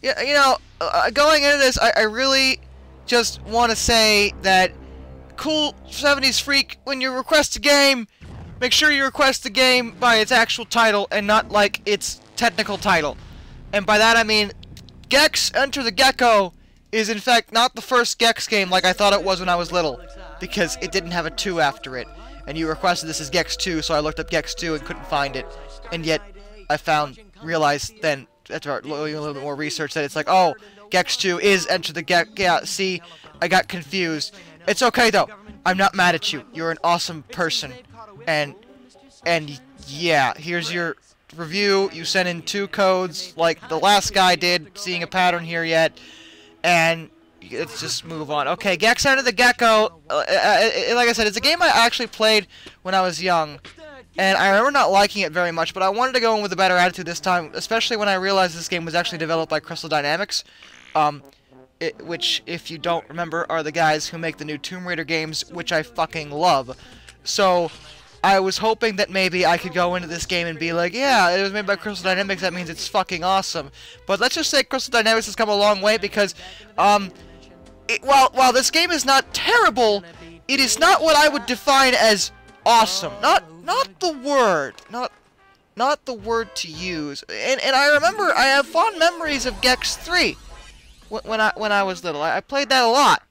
Yeah, going into this, I really just want to say that cool 70s freak, when you request a game, make sure you request the game by its actual title and not like its technical title. And by that I mean Gex Enter the Gecko is in fact not the first Gex game like I thought it was when I was little, because it didn't have a 2 after it. And you requested this as Gex 2, so I looked up Gex 2 and couldn't find it. And yet I realized then, after a little bit more research, that it's like, oh, Gex 2 is Enter the Gecko. Yeah, see, I got confused. It's okay though. I'm not mad at you. You're an awesome person. And yeah, here's your review. You sent in 2 codes like the last guy did, seeing a pattern here yet. And let's just move on. Okay, Gex Enter the Gecko. Like I said, it's a game I actually played when I was young. And I remember not liking it very much, but I wanted to go in with a better attitude this time, especially when I realized this game was actually developed by Crystal Dynamics, which, if you don't remember, are the guys who make the new Tomb Raider games, which I fucking love. So, I was hoping that maybe I could go into this game and be like, yeah, it was made by Crystal Dynamics, that means it's fucking awesome. But let's just say Crystal Dynamics has come a long way, because, while this game is not terrible, it is not what I would define as awesome. Not the word. Not the word to use. And I remember I have fond memories of Gex 3 when I was little. I played that a lot.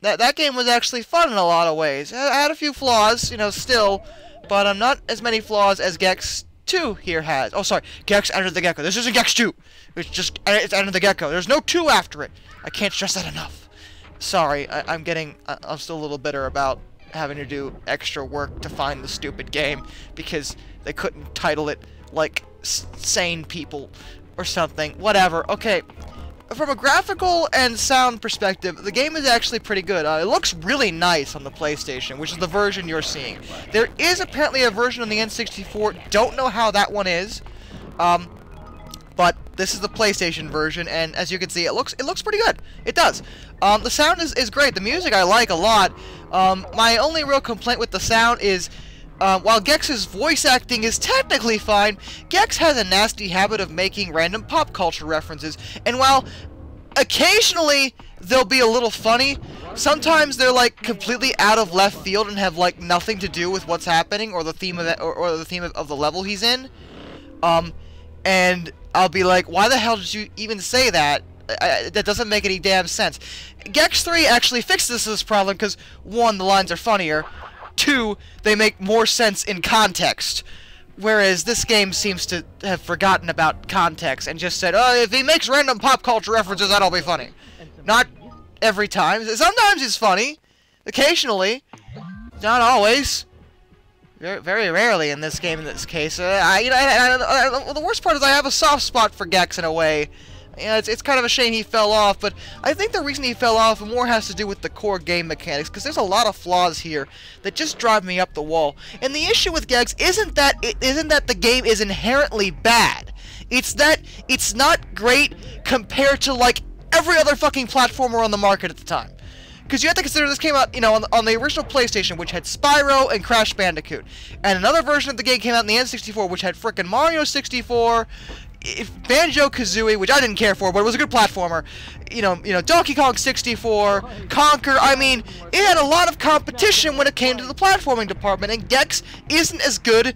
That game was actually fun in a lot of ways. It had a few flaws, still, but not as many flaws as Gex 2 here has. Oh, sorry, Gex Enter the Gecko. This isn't Gex 2. It's Enter the Gecko. There's no 2 after it. I can't stress that enough. Sorry, I'm still a little bitter about having to do extra work to find the stupid game because they couldn't title it like Sane People or something. Whatever. Okay. From a graphical and sound perspective, the game is actually pretty good. It looks really nice on the PlayStation, which is the version you're seeing. There is apparently a version on the N64. Don't know how that one is. But this is the PlayStation version, and as you can see, it looks pretty good. It does. The sound is great. The music I like a lot. My only real complaint with the sound is, while Gex's voice acting is technically fine, Gex has a nasty habit of making random pop culture references, and while occasionally they'll be a little funny, sometimes they're like completely out of left field and have like nothing to do with what's happening or the theme of it, or the theme of the level he's in. And I'll be like, why the hell did you even say that? That doesn't make any damn sense. Gex 3 actually fixes this problem because, 1, the lines are funnier, 2, they make more sense in context. Whereas this game seems to have forgotten about context and just said, oh, if he makes random pop culture references, that'll be funny. Not every time. Sometimes it's funny. Occasionally. Not always. Very rarely in this game, in this case. The worst part is I have a soft spot for Gex in a way. It's kind of a shame he fell off, but I think the reason he fell off more has to do with the core game mechanics, because there's a lot of flaws here that just drive me up the wall. And the issue with Gex isn't that the game is inherently bad. It's that it's not great compared to, like, every other fucking platformer on the market at the time. Because you have to consider this came out, on the original PlayStation, which had Spyro and Crash Bandicoot. And another version of the game came out in the N64, which had frickin' Mario 64, Banjo-Kazooie, which I didn't care for, but it was a good platformer. Donkey Kong 64, Conker. I mean, it had a lot of competition when it came to the platforming department, and Gex isn't as good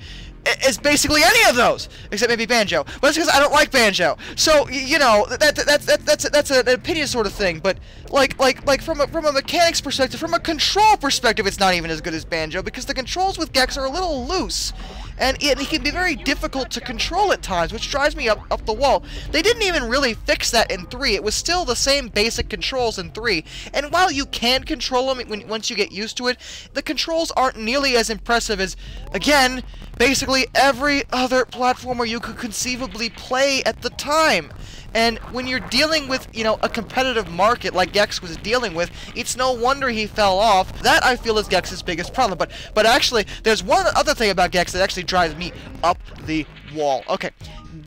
as basically any of those, except maybe Banjo. But that's because I don't like Banjo. So that's an opinion sort of thing. But like from a mechanics perspective, from a control perspective, it's not even as good as Banjo because the controls with Gex are a little loose. And it can be very difficult to control at times, which drives me up the wall. They didn't even really fix that in 3. It was still the same basic controls in 3. And while you can control them once you get used to it, the controls aren't nearly as impressive as, again, basically every other platformer you could conceivably play at the time. And when you're dealing with, a competitive market like Gex was dealing with, it's no wonder he fell off. That, I feel, is Gex's biggest problem. But actually, there's one other thing about Gex that actually drives me up the wall. Okay,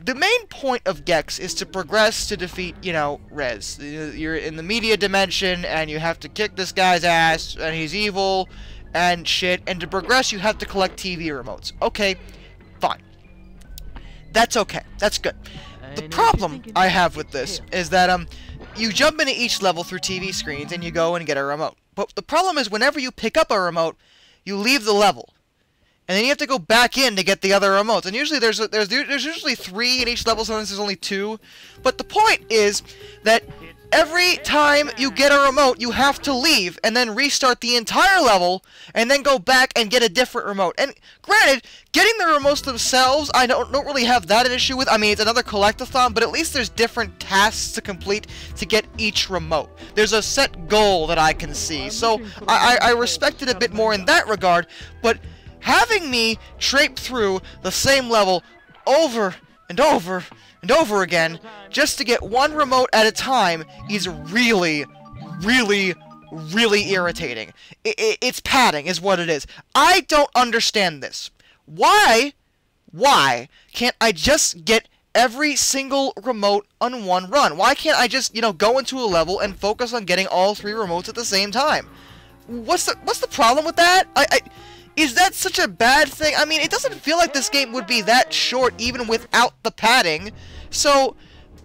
the main point of Gex is to progress to defeat, Rez. You're in the media dimension, and you have to kick this guy's ass, and he's evil, and shit. And to progress, you have to collect TV remotes. Okay, fine. That's okay. That's good. the problem I have with this is that, you jump into each level through TV screens and you go and get a remote. But the problem is whenever you pick up a remote, you leave the level. And then you have to go back in to get the other remotes. And usually there's usually 3 in each level, sometimes there's only 2. But the point is that every time you get a remote, you have to leave and then restart the entire level and then go back and get a different remote. And granted, getting the remotes themselves, I don't really have that an issue with. I mean, it's another collectathon, but at least there's different tasks to complete to get each remote. There's a set goal that I can see, so I respect it a bit more in that regard, but having me trape through the same level over and over and over again just to get one remote at a time is really, really, really irritating. It's padding is what it is. I don't understand this. Why can't I just get every single remote on one run? Why can't I just, go into a level and focus on getting all 3 remotes at the same time? What's the problem with that? Is that such a bad thing? I mean, it doesn't feel like this game would be that short even without the padding. So,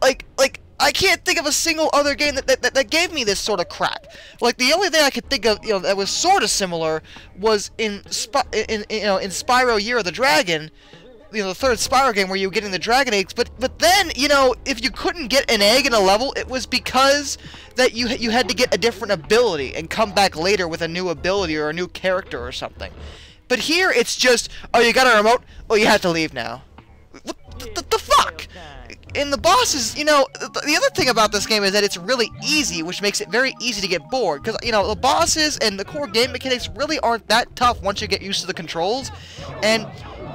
I can't think of a single other game that gave me this sort of crap. Like, the only thing I could think of, that was sort of similar was in Spyro Year of the Dragon, the 3rd Spyro game where you were getting the dragon eggs, but then, if you couldn't get an egg in a level, it was because that you had to get a different ability and come back later with a new ability or a new character or something. But here, it's just, oh, you got a remote? Oh, you have to leave now. What the fuck? And the bosses, the other thing about this game is that it's really easy, which makes it very easy to get bored. Because, the bosses and the core game mechanics really aren't that tough once you get used to the controls. And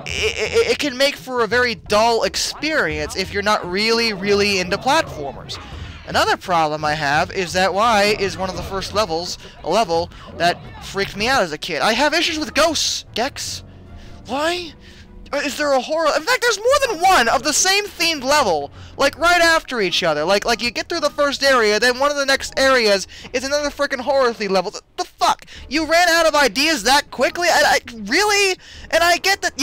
it can make for a very dull experience if you're not really, really into platformers. Another problem I have is that Y is one of the first levels, a level that freaked me out as a kid. I have issues with ghosts, Gex. Why? Is there a horror? In fact, there's more than one of the same themed level, like right after each other. Like you get through the first area, then one of the next areas is another freaking horror themed level. The fuck? You ran out of ideas that quickly? I really? And I get that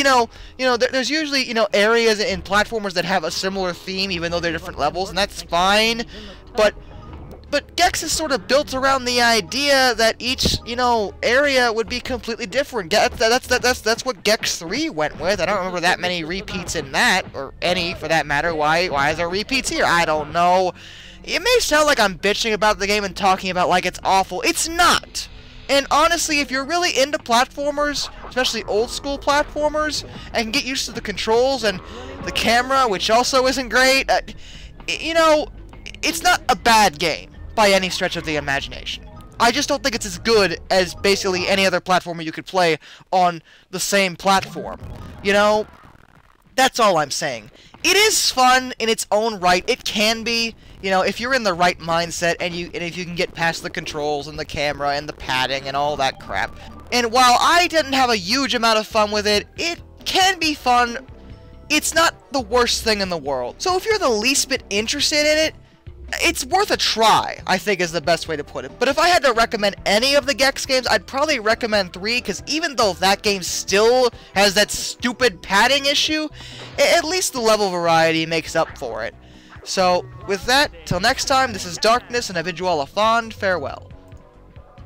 there's usually areas in platformers that have a similar theme, even though they're different levels, and that's fine. But Gex is sort of built around the idea that each, area would be completely different. That's what Gex 3 went with. I don't remember that many repeats in that, or any for that matter. Why is there repeats here? I don't know. It may sound like I'm bitching about the game and talking about like it's awful. It's not. And honestly, if you're really into platformers, especially old school platformers, and can get used to the controls and the camera, which also isn't great, it's not a bad game by any stretch of the imagination. I just don't think it's as good as basically any other platformer you could play on the same platform. That's all I'm saying. It is fun in its own right. It can be, if you're in the right mindset and if you can get past the controls and the camera and the padding and all that crap. And while I didn't have a huge amount of fun with it, it can be fun. It's not the worst thing in the world. So if you're the least bit interested in it, it's worth a try, I think is the best way to put it. But if I had to recommend any of the Gex games, I'd probably recommend 3, because even though that game still has that stupid padding issue, at least the level variety makes up for it. So, with that, till next time, this is Darkness, and I bid you all a fond farewell.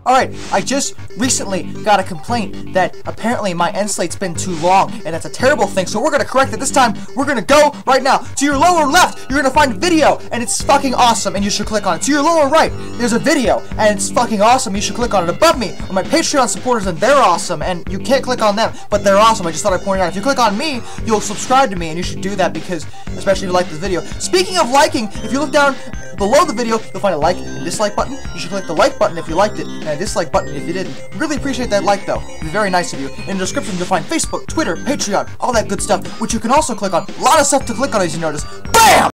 Alright, I just recently got a complaint that apparently my end slate's been too long, and that's a terrible thing, so we're gonna correct it this time. We're gonna go right now. To your lower left, you're gonna find a video, and it's fucking awesome, and you should click on it. To your lower right, there's a video, and it's fucking awesome, you should click on it. Above me are my Patreon supporters, and they're awesome, and you can't click on them, but they're awesome. I just thought I'd point it out. If you click on me, you'll subscribe to me, and you should do that because, especially if you like this video. Speaking of liking, if you look down below the video, you'll find a like and dislike button. You should click the like button if you liked it, and a dislike button if you didn't. Really appreciate that like though. It'd be very nice of you. In the description you'll find Facebook, Twitter, Patreon, all that good stuff, which you can also click on. A lot of stuff to click on as you notice. BAM!